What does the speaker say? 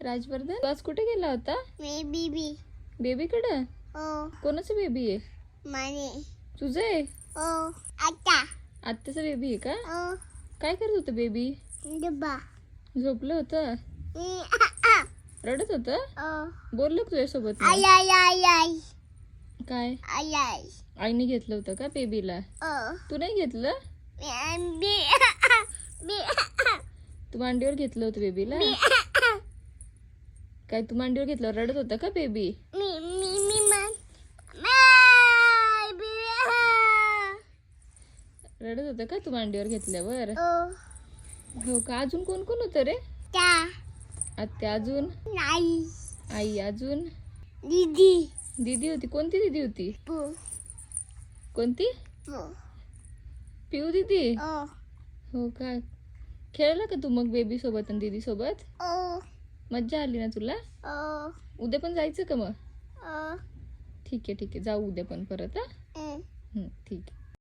राजवर्धन तू आज कुठे गेला होता? बेबी. बेबीकडे? ओ कोणाचं बेबी आहे? माने. तुझं आहे? ओ आता. आत्याचा बेबी आहे का? ओ काय करत होतं बेबी? डब्बा. झोपलं होतं? रडत होतं? ओ बोललं का तुझ्यासोबत आई मग? आई आई आई काय आई आई. आईने घेतलं होतं का बेबीला? ओ तू नाही घेतलं? बी बी तू मांडीवर घेतलं होतं बेबीला? काय तू मांडीवर घेतलं रडत होतं का बेबी? मी मन रडत होतं का तू मांडीवर घेतल्यावर? ओ हो का? अजून कोण कोण होतं रे? ता आत्या अजून? नाही आई अजून? दीदी. दीदी होती. कोणती दीदी होती? पू कोणती? पू पिऊ दीदी? ओ हो का? खेळला का तू मग बेबी सोबत आणि दीदी सोबत? ओ मज्जा आली ना तुला? ओ उद्या पण जायचं का मग? ओ ठीक आहे ठीक आहे, जाऊ उद्या पण परत. हा ठीक आहे.